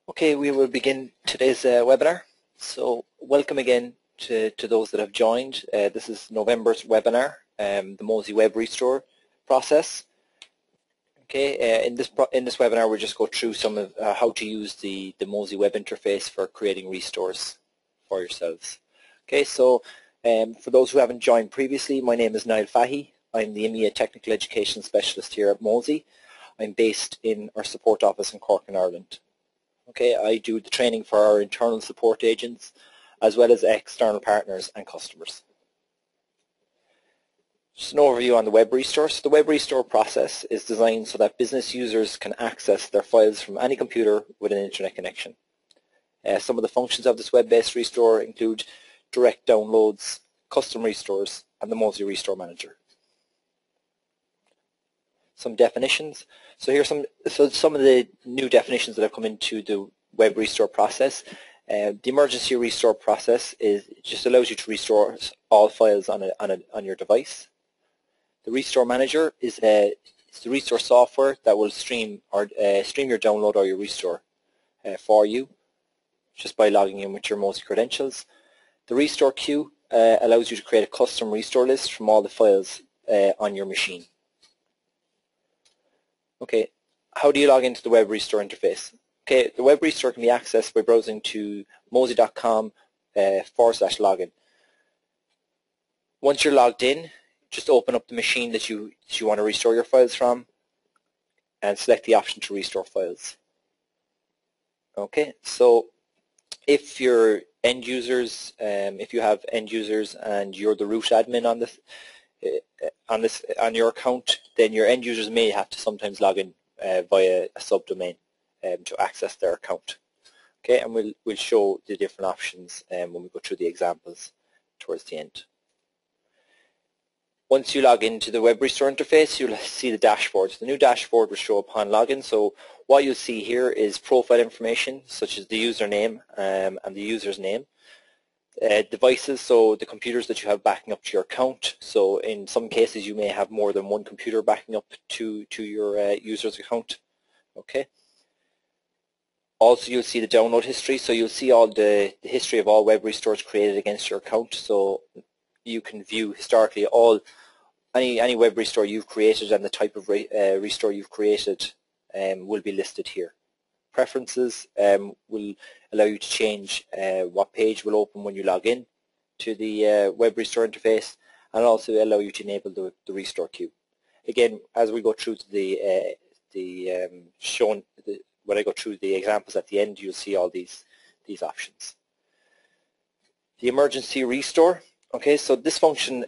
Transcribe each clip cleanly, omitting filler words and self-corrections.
Okay, we will begin today's webinar. So welcome again to those that have joined. This is November's webinar, the Mozy Web Restore process. Okay, in this webinar we'll just go through some of how to use the Mozy Web interface for creating restores for yourselves. Okay, so for those who haven't joined previously, my name is Niall Fahy. I'm the EMEA Technical Education Specialist here at Mozy. I'm based in our support office in Cork in Ireland. Okay, I do the training for our internal support agents as well as external partners and customers. Just an overview on the Web Restore. So the Web Restore process is designed so that business users can access their files from any computer with an internet connection. Some of the functions of this web-based restore include direct downloads, custom restores, and the Mozy Restore Manager. Some definitions. So here's some of the new definitions that have come into the Web Restore process. The emergency restore process just allows you to restore all files on your device. The Restore Manager is the restore software that will stream your download or your restore for you just by logging in with your Mozy credentials. The Restore Queue allows you to create a custom restore list from all the files on your machine. Okay, how do you log into the Web Restore interface? Okay, the Web Restore can be accessed by browsing to mozy.com/login. Once you're logged in, just open up the machine that you want to restore your files from and select the option to restore files. Okay, so if you're end users, if you have end users and you're the root admin on your account, then your end users may have to sometimes log in via a subdomain to access their account. Okay, and we'll show the different options when we go through the examples towards the end. Once you log into the Web Restore interface, you'll see the dashboard. The new dashboard will show upon login. So what you'll see here is profile information such as the username and the user's name. Devices, so the computers that you have backing up to your account. So in some cases you may have more than one computer backing up to your user's account. Okay. Also you'll see the download history, so you'll see all the history of all web restores created against your account, so you can view historically any web restore you've created and the type of restore you've created will be listed here. Preferences will allow you to change what page will open when you log in to the Web Restore interface, and also allow you to enable the restore queue. Again, as we go through when I go through the examples at the end, you'll see all these options. The emergency restore. Okay, so this function,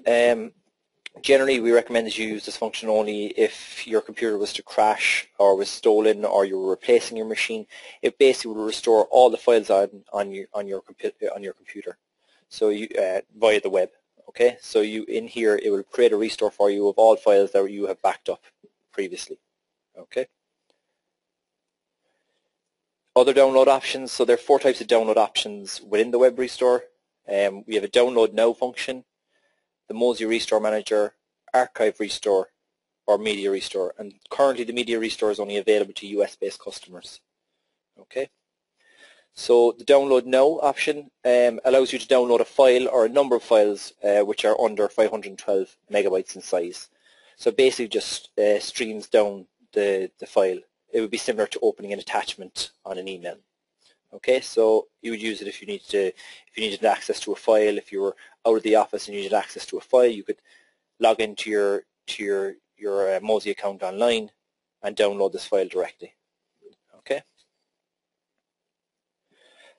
generally we recommend that you use this function only if your computer was to crash or was stolen or you were replacing your machine. It basically will restore all the files on your computer, so you via the web. Okay, so in here it will create a restore for you of all files that you have backed up previously. Okay. Other download options. So there are 4 types of download options within the Web Restore. We have a download now function, the Mozy Restore Manager, Archive Restore, or Media Restore. And currently the Media Restore is only available to US-based customers. Okay. So the Download Now option allows you to download a file or a number of files which are under 512 megabytes in size. So basically just streams down the file. It would be similar to opening an attachment on an email. Okay, so you would use it if you needed access to a file. If you were out of the office and you needed access to a file, you could log into your Mozy account online and download this file directly. Okay.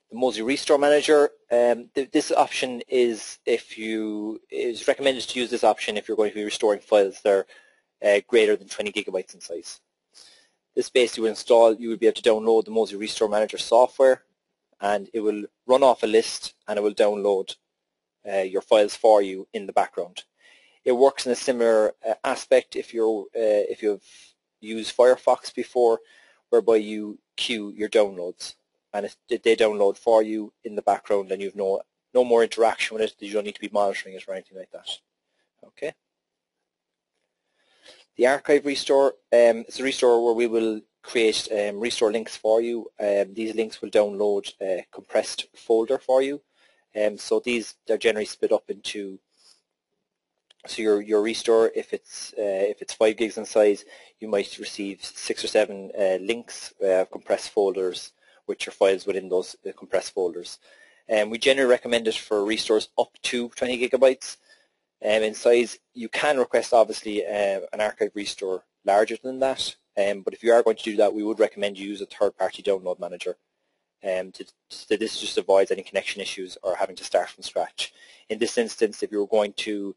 The Mozy Restore Manager. This option is recommended to use this option if you're going to be restoring files that are greater than 20 gigabytes in size. This basically will install, you will be able to download the Mozy Restore Manager software, and it will run off a list and it will download your files for you in the background. It works in a similar aspect if you've used Firefox before, whereby you queue your downloads and they download for you in the background, and you've no more interaction with it. You don't need to be monitoring it or anything like that. Okay. The Archive Restore is a restore where we will create restore links for you. These links will download a compressed folder for you. So these are generally split up into, so your restore, if it's 5 gigs in size, you might receive 6 or 7 links, compressed folders, with your files within those compressed folders. We generally recommend it for restores up to 20 gigabytes in size. You can request obviously an archive restore larger than that, but if you are going to do that, we would recommend you use a third-party download manager. This just avoids any connection issues or having to start from scratch. In this instance, if you were going to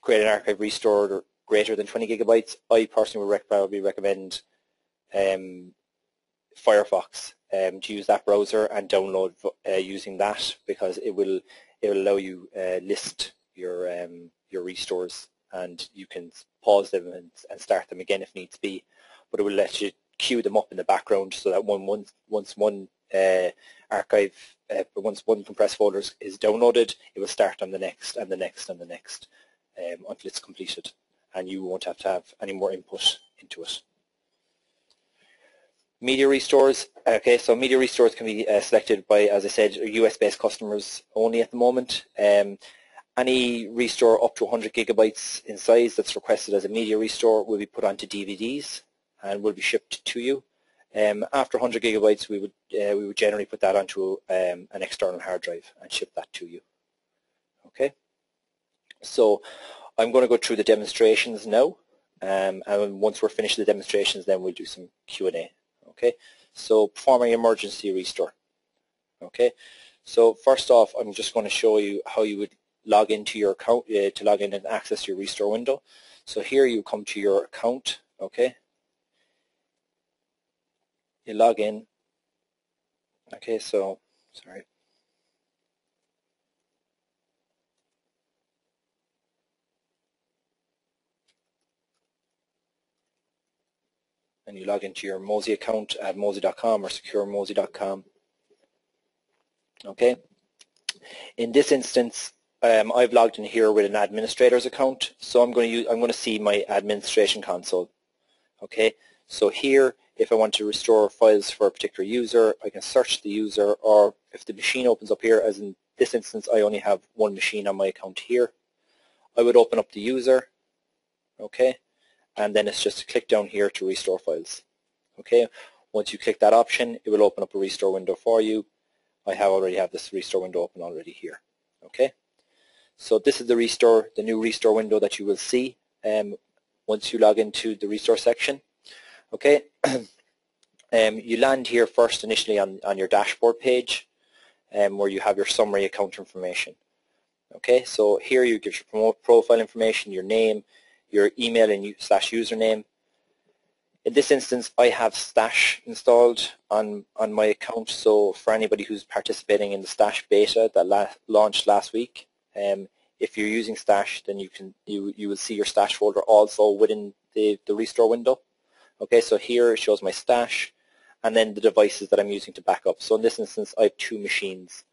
create an archive restore greater than 20 gigabytes, I personally would probably recommend Firefox to use that browser and download using that, because it will allow you list your restores, and you can pause them and start them again if needs be. But it will let you queue them up in the background, so that once one compressed folder is downloaded, it will start on the next and the next and the next until it's completed, and you won't have to have any more input into it. Media restores. Okay, so media restores can be selected by, as I said, US-based customers only at the moment. Any restore up to 100 gigabytes in size that's requested as a media restore will be put onto DVDs and will be shipped to you. After 100 gigabytes, we would generally put that onto an external hard drive and ship that to you. Okay, so I'm going to go through the demonstrations now, and once we're finished with the demonstrations, then we'll do some Q&A. Okay, so performing emergency restore. Okay, so first off, I'm just going to show you how you would log into your account to log in and access your restore window. So here you come to your account. Okay, you log in. Okay, so sorry. And you log into your Mozy account at mozy.com or securemozy.com. Okay. In this instance, I've logged in here with an administrator's account, so I'm going to see my administration console. Okay. So here, if I want to restore files for a particular user, I can search the user, or if the machine opens up here, as in this instance, I only have one machine on my account here, I would open up the user. Okay. And then it's just to click down here to restore files. Okay, once you click that option, it will open up a restore window for you. I already have this restore window open already here. Okay, so this is the new restore window that you will see once you log into the restore section. Okay, you land here first initially on your dashboard page, where you have your summary account information. Okay, so here you give your profile information, your name, your email and /username. In this instance, I have Stash installed on my account, so for anybody who's participating in the Stash beta that launched last week, if you're using Stash, then you will see your Stash folder also within the restore window. Okay, so here it shows my Stash and then the devices that I'm using to back up. So in this instance, I have 2 machines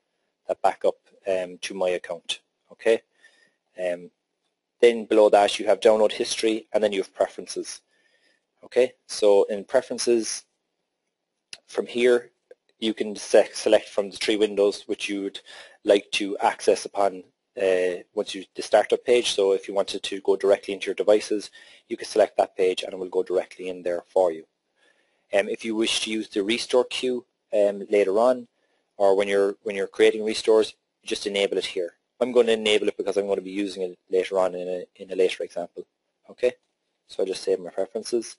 that back up to my account. Okay. Then below that you have download history, and then you have preferences. Okay, so in preferences, from here you can select from the 3 windows which you would like to access upon once the startup page. So if you wanted to go directly into your devices, you can select that page and it will go directly in there for you. If you wish to use the restore queue later on, or when you're creating restores, just enable it here. I'm going to enable it because I'm going to be using it later on in a later example. Okay, so I'll just save my preferences.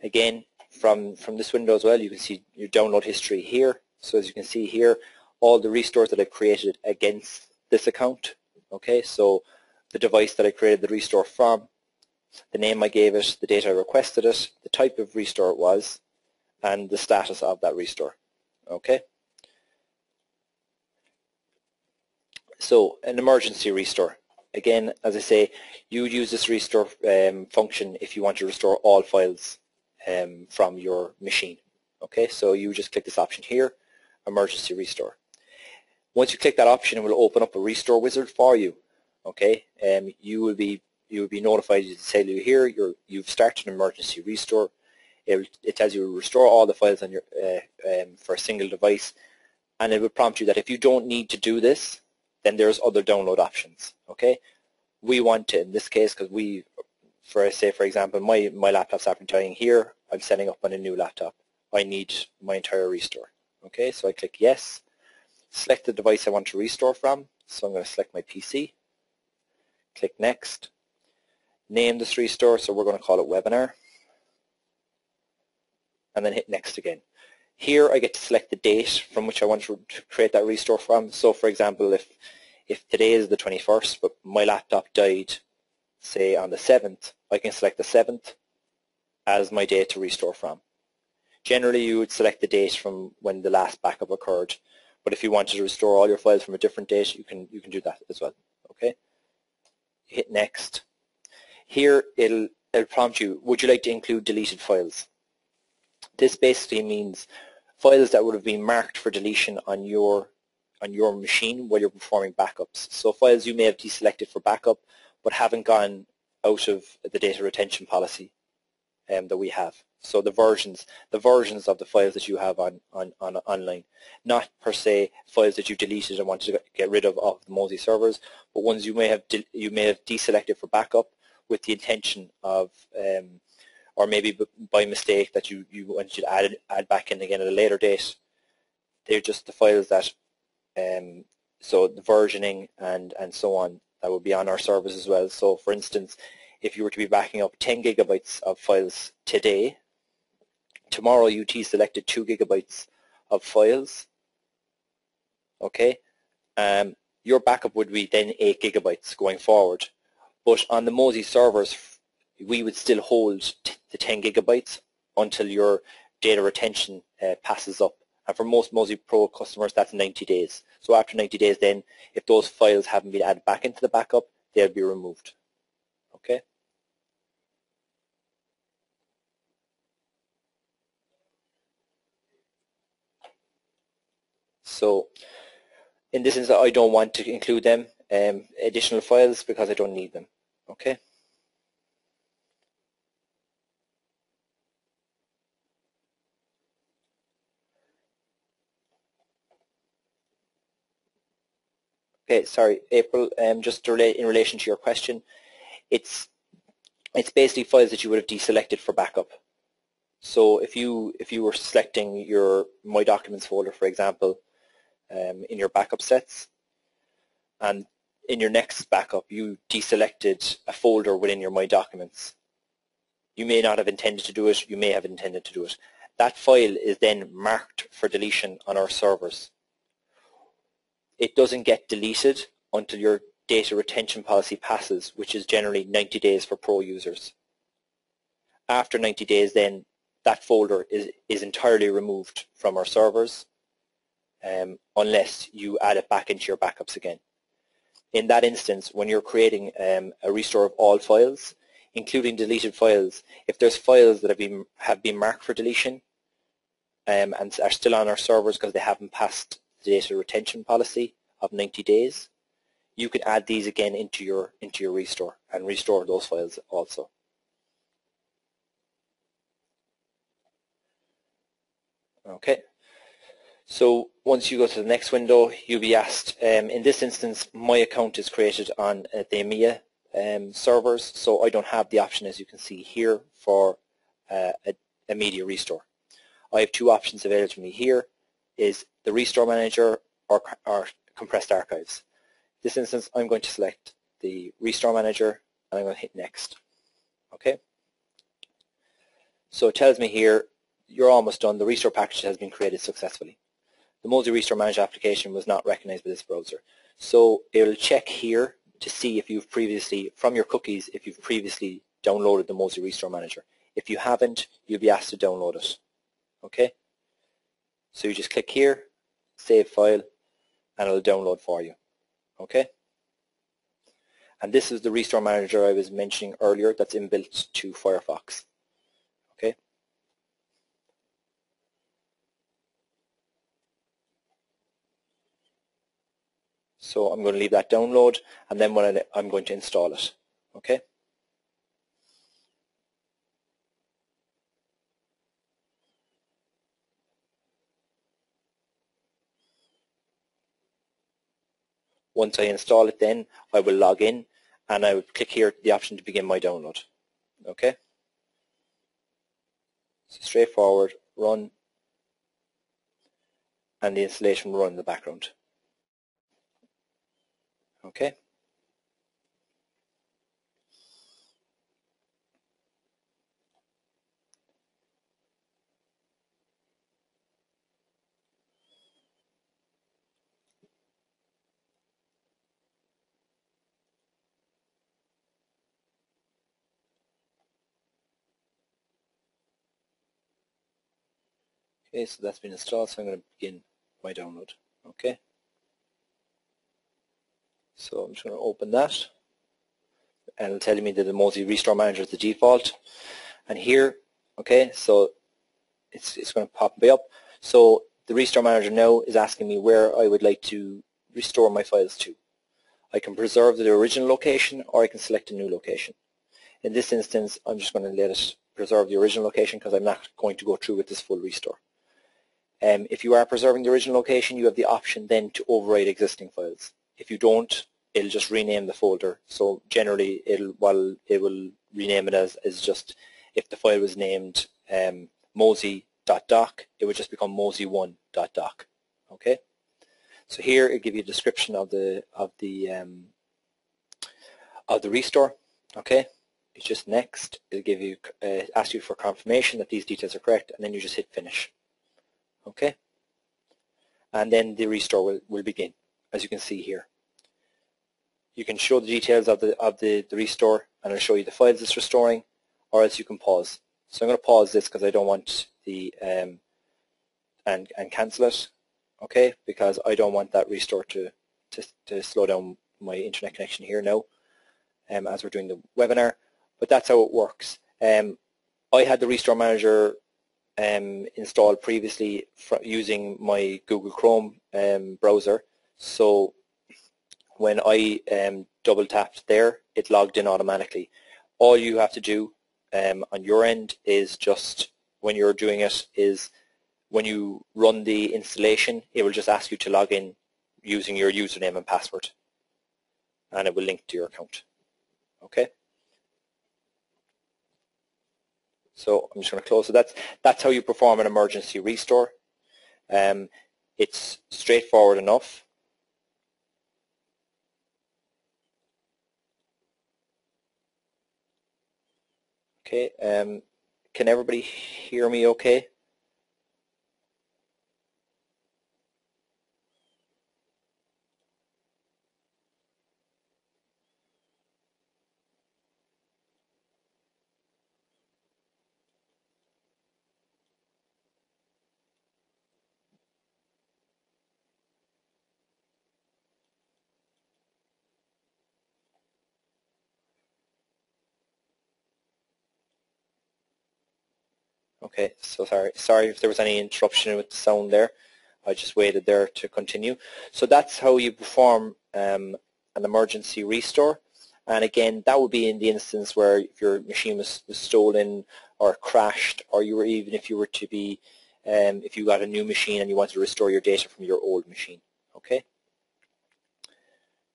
Again, from this window as well, you can see your download history here. So as you can see here, all the restores that I've created against this account. Okay, so the device that I created the restore from, the name I gave it, the date I requested it, the type of restore it was, and the status of that restore. Okay. So an emergency restore. Again, as I say, you would use this restore function if you want to restore all files from your machine. Okay, so you just click this option here, emergency restore. Once you click that option, it will open up a restore wizard for you. Okay, you will be notified to tell you here you've started an emergency restore. It tells you to restore all the files on your for a single device, and it will prompt you that if you don't need to do this, then there's other download options. Okay, we want to, in this case, because for example, my laptop's after dying here, I'm setting up on a new laptop. I need my entire restore. Okay, so I click yes, select the device I want to restore from. So I'm going to select my PC, click next, name this restore, so we're going to call it webinar, and then hit next again. Here I get to select the date from which I want to create that restore from. So for example, if today is the 21st, but my laptop died, say on the 7th, I can select the 7th as my date to restore from. Generally you would select the date from when the last backup occurred, but if you wanted to restore all your files from a different date, you can do that as well. Okay, hit next. Here it'll prompt you, would you like to include deleted files? This basically means files that would have been marked for deletion on your machine while you're performing backups. So files you may have deselected for backup but haven't gone out of the data retention policy that we have. So the versions of the files that you have online, not per se files that you deleted and wanted to get rid of off the Mozy servers, but ones you may have deselected for backup with the intention of, or maybe by mistake that you wanted to add back in again at a later date. They're just the files that, so the versioning and so on, that will be on our servers as well. So for instance, if you were to be backing up 10 gigabytes of files today, tomorrow you deselected 2 gigabytes of files, okay, your backup would be then 8 gigabytes going forward. But on the Mozy servers, we would still hold the 10 gigabytes until your data retention passes up. And for most MozyPro customers, that's 90 days. So after 90 days then, if those files haven't been added back into the backup, they'll be removed. Okay? So in this instance, I don't want to include them, additional files, because I don't need them. Okay? Okay, sorry, April, just in relation to your question, it's basically files that you would have deselected for backup. So if you were selecting your My Documents folder, for example, in your backup sets, and in your next backup you deselected a folder within your My Documents, you may not have intended to do it, you may have intended to do it. That file is then marked for deletion on our servers. It doesn't get deleted until your data retention policy passes, which is generally 90 days for pro users. After 90 days then, that folder is entirely removed from our servers, unless you add it back into your backups again. In that instance, when you're creating a restore of all files, including deleted files, if there's files that have been marked for deletion and are still on our servers because they haven't passed the data retention policy of 90 days, you can add these again into your restore and restore those files also. Okay. So once you go to the next window, you'll be asked, in this instance, my account is created on the EMEA servers, so I don't have the option, as you can see here, for a media restore. I have two options available to me here, is the Restore Manager or Compressed Archives. In this instance, I'm going to select the Restore Manager and I'm going to hit Next. Okay. So it tells me here, you're almost done, the restore package has been created successfully. The Mozy Restore Manager application was not recognized by this browser. So it will check here to see if you've previously, from your cookies, if you've previously downloaded the Mozy Restore Manager. If you haven't, you'll be asked to download it. Okay? So you just click here, save file, and it'll download for you. Okay? And this is the Restore Manager I was mentioning earlier that's inbuilt to Firefox. Okay? So I'm going to leave that download, and then I'm going to install it. Okay? Once I install it, then I will log in and I will click here the option to begin my download. Okay? So straightforward, run, and the installation will run in the background. Okay? Okay, so that's been installed, so I'm going to begin my download. Okay? So I'm just going to open that, and it'll tell me that the Mozy Restore Manager is the default. And here, okay, so it's going to pop me up. So the Restore Manager now is asking me where I would like to restore my files to. I can preserve the original location, or I can select a new location. In this instance, I'm just going to let it preserve the original location because I'm not going to go through with this full restore. If you are preserving the original location, you have the option then to override existing files. If you don't, it'll just rename the folder. So generally, it will rename it as just, if the file was named mozy.doc, it would just become mozy1.doc. Okay. So here it gives you a description of the restore. Okay. It's just next. It'll give you ask you for confirmation that these details are correct, and then you just hit finish. Okay. And then the restore will begin, as you can see here. You can show the details of the restore, and it'll show you the files it's restoring, or else you can pause. So I'm going to pause this because I don't want the and cancel it, okay? Because I don't want that restore to slow down my internet connection here now, as we're doing the webinar. But that's how it works. I had the Restore Manager installed previously using my Google Chrome browser. So when I double tapped there, it logged in automatically. All you have to do on your end is just, when you're doing it, is when you run the installation, it will just ask you to log in using your username and password, and it will link to your account. Okay. So I'm just going to close. So that's how you perform an emergency restore. It's straightforward enough. Okay. Can everybody hear me okay? Okay, so sorry if there was any interruption with the sound there. I just waited there to continue. So that's how you perform an emergency restore. And again, that would be in the instance where if your machine was stolen or crashed, or even if you were to be, if you got a new machine and you wanted to restore your data from your old machine. Okay.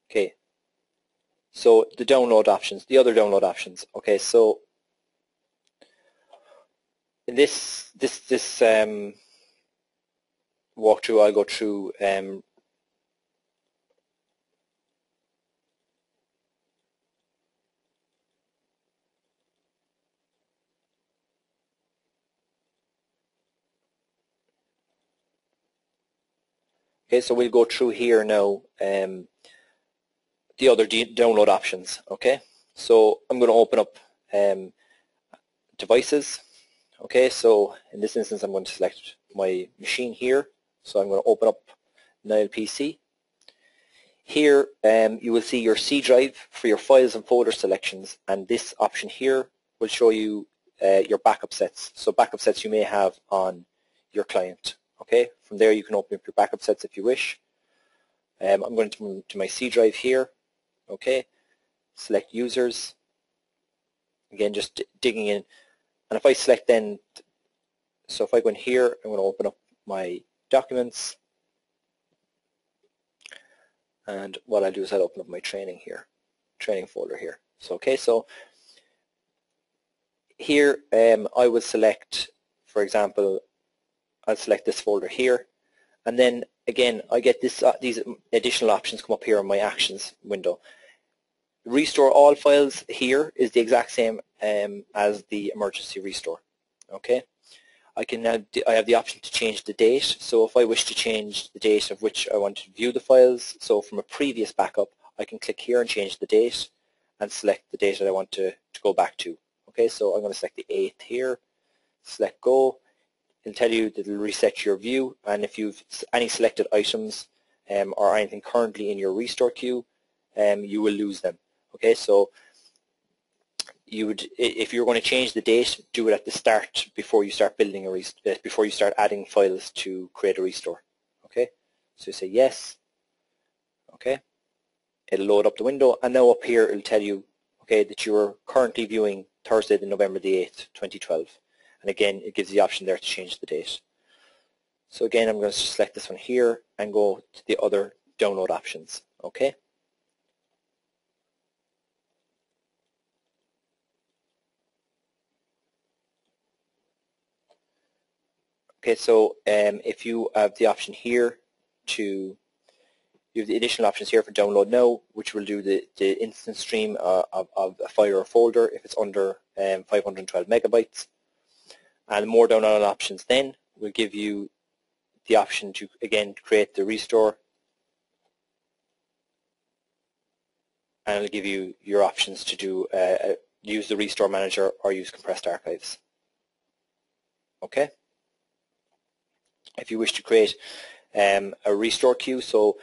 Okay. So the download options, the other download options. Okay, so in this walkthrough, I'll go through okay, so we'll go through here now the other download options. Okay, so I'm going to open up devices. Okay, so in this instance I'm going to select my machine here. So I'm going to open up Nile PC. Here you will see your C drive for your files and folder selections, and this option here will show you your backup sets. So backup sets you may have on your client. Okay, from there you can open up your backup sets if you wish. I'm going to my C drive here. Okay, select users. Again, just digging in, and if I select then, so if I go in here, I'm going to open up my documents, And what I'll do is I'll open up my training folder here. So okay, so here I will select, for example, I'll select this folder here, and then again I get these additional options come up here in my actions window. Restore all files here is the exact same as the emergency restore. Okay, I have the option to change the date. So if I wish to change the date of which I want to view the files, so from a previous backup, I can click here and change the date and select the date that I want to go back to. Okay, so I'm going to select the 8th here, select go. It'll tell you that it'll reset your view, and if you've any selected items or anything currently in your restore queue, you will lose them. Okay, so if you're going to change the date, do it at the start before you start building before you start adding files to create a restore. Okay, so you say yes. Okay, it'll load up the window, and now up here it'll tell you, okay, that you are currently viewing Thursday, November the 8th, 2012. And again, it gives the option there to change the date. So again, I'm going to select this one here and go to the other download options. Okay. Okay, so if you have the option here you have the additional options here for download now, which will do the instant stream of a file or folder if it's under 512 megabytes. And more download options then will give you the option to, again, create the restore, and it'll give you your options to do use the restore manager or use compressed archives. Okay. If you wish to create a restore queue, so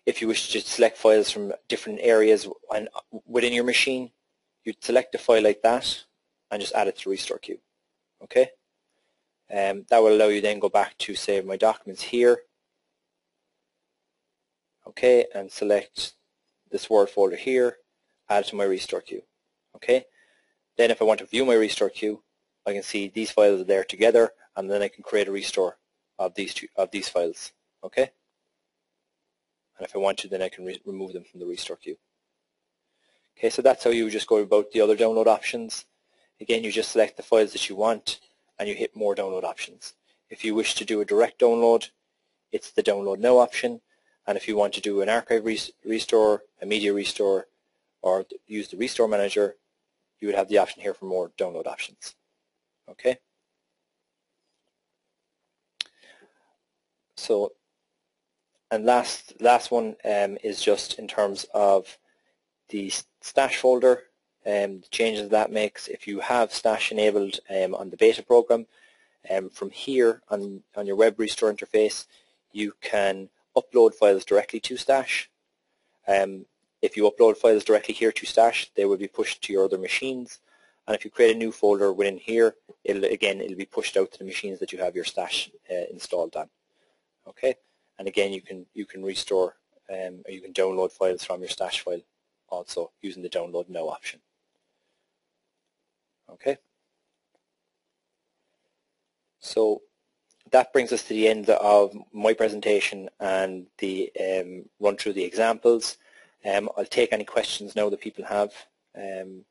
if you wish to select files from different areas and within your machine, you'd select a file like that and just add it to the restore queue. Okay. That will allow you then go back to, say, my documents here. Okay, and select this Word folder here, add it to my restore queue. Okay. Then if I want to view my restore queue, I can see these files are there together, and then I can create a restore of these files. Okay. And if I want to, then I can remove them from the restore queue. Okay, so that's how you just go about the other download options. Again, you just select the files that you want and you hit more download options. If you wish to do a direct download, it's the download now option, and if you want to do an archive restore, a media restore, or use the restore manager, you would have the option here for more download options. Okay. So, and last one is just in terms of the stash folder and the changes that makes. If you have stash enabled on the beta program, from here on your web restore interface, you can upload files directly to stash. If you upload files directly here to stash, they will be pushed to your other machines, and if you create a new folder within here, it'll be pushed out to the machines that you have your stash installed on. Okay, and again, you can restore or you can download files from your stash file also using the download now option. Okay, so that brings us to the end of my presentation and the run through the examples. I'll take any questions now that people have in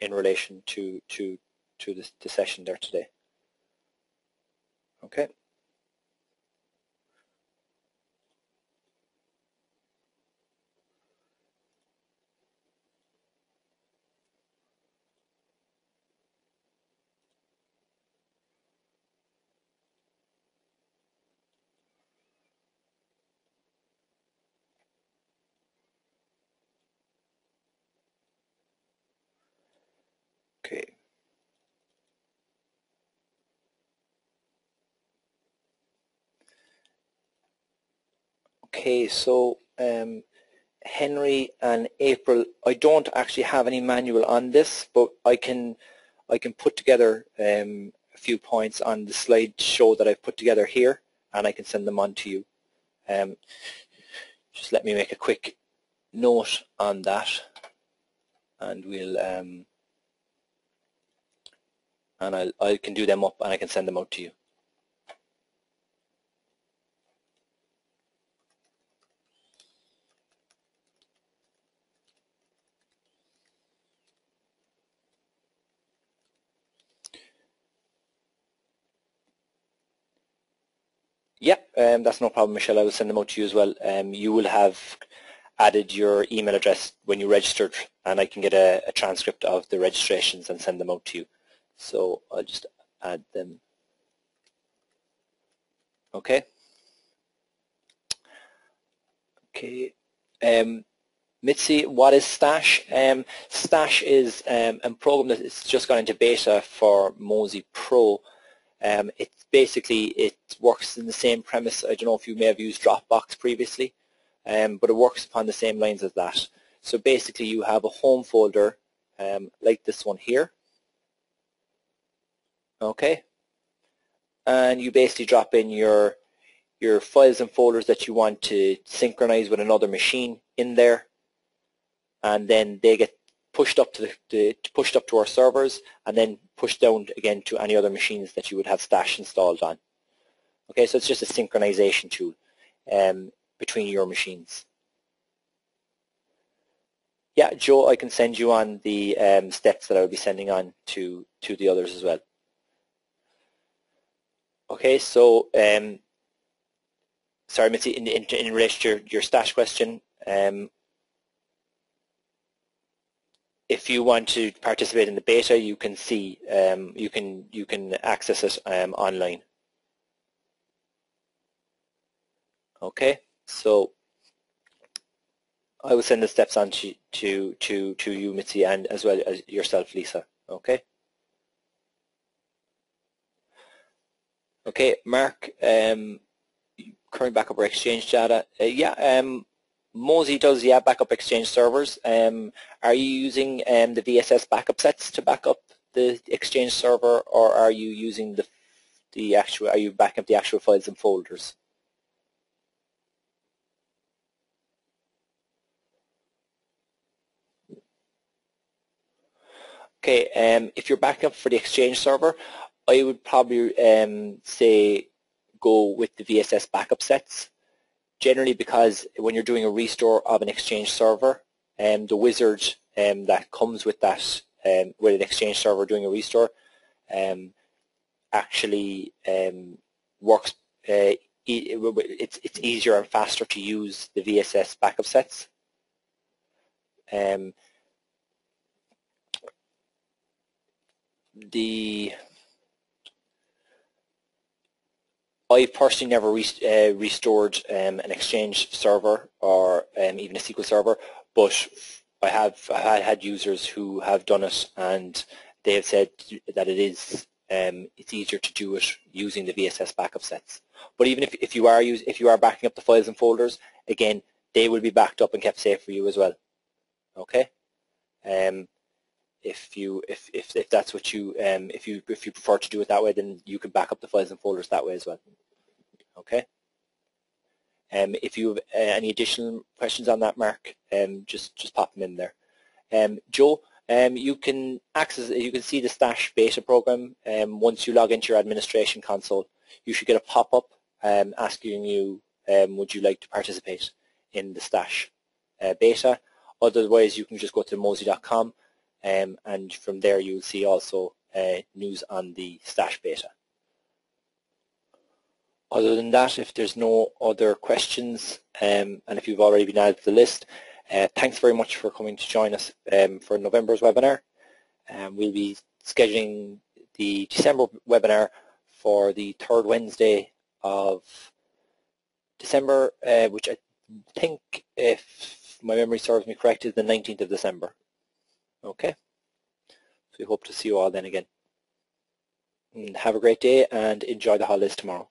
relation to the session there today. Okay. Okay. Okay, so Henry and April, I don't actually have any manual on this, but I can put together a few points on the slideshow that I've put together here, and I can send them on to you. Just let me make a quick note on that, and we'll and I can do them up and I can send them out to you. that's no problem, Michelle. I will send them out to you as well. You will have added your email address when you registered, and I can get a transcript of the registrations and send them out to you. So I'll just add them. Okay. Okay. Mitzi, what is Stash? Stash is a program that is just gone into beta for MozyPro. It works in the same premise. I don't know if you may have used Dropbox previously, but it works upon the same lines as that. So basically you have a home folder like this one here. Okay. And you basically drop in your files and folders that you want to synchronize with another machine in there, and then they get pushed up to our servers and then pushed down again to any other machines that you would have Stash installed on. Okay, so it's just a synchronization tool between your machines. Yeah, Joe, I can send you on the steps that I will be sending on to the others as well. Okay, so sorry, Mitzi, in relation to your Stash question, if you want to participate in the beta, you can see you can access it online. Okay, so I will send the steps on to you, Mitzi, and as well as yourself, Lisa. Okay. Okay, Mark. Current backup or exchange data. Mozy does backup exchange servers. Are you using the VSS backup sets to back up the exchange server, or are you using the actual? Are you backing up the actual files and folders? Okay, if you're backing up for the exchange server, I would probably say go with the VSS backup sets. Generally, because when you're doing a restore of an exchange server, the wizard that comes with that, with an exchange server doing a restore, actually works. It's easier and faster to use the VSS backup sets. I've personally never restored an Exchange server or even a SQL server, but I have had users who have done it, and they have said that it's easier to do it using the VSS backup sets. But even if you are backing up the files and folders, again, they will be backed up and kept safe for you as well. Okay. If that's what you if you prefer to do it that way, then you can back up the files and folders that way as well. Okay. If you have any additional questions on that, Mark, just pop them in there. Joe, you can see the Stash beta program. Once you log into your administration console, you should get a pop-up asking you, would you like to participate in the Stash beta? Otherwise, you can just go to mozy.com. And from there you'll see also news on the Stash beta. Other than that, if there's no other questions, and if you've already been added to the list, thanks very much for coming to join us for November's webinar. We'll be scheduling the December webinar for the third Wednesday of December, which I think, if my memory serves me correct, is the 19th of December. Okay, so we hope to see you all then again. And have a great day and enjoy the holidays tomorrow.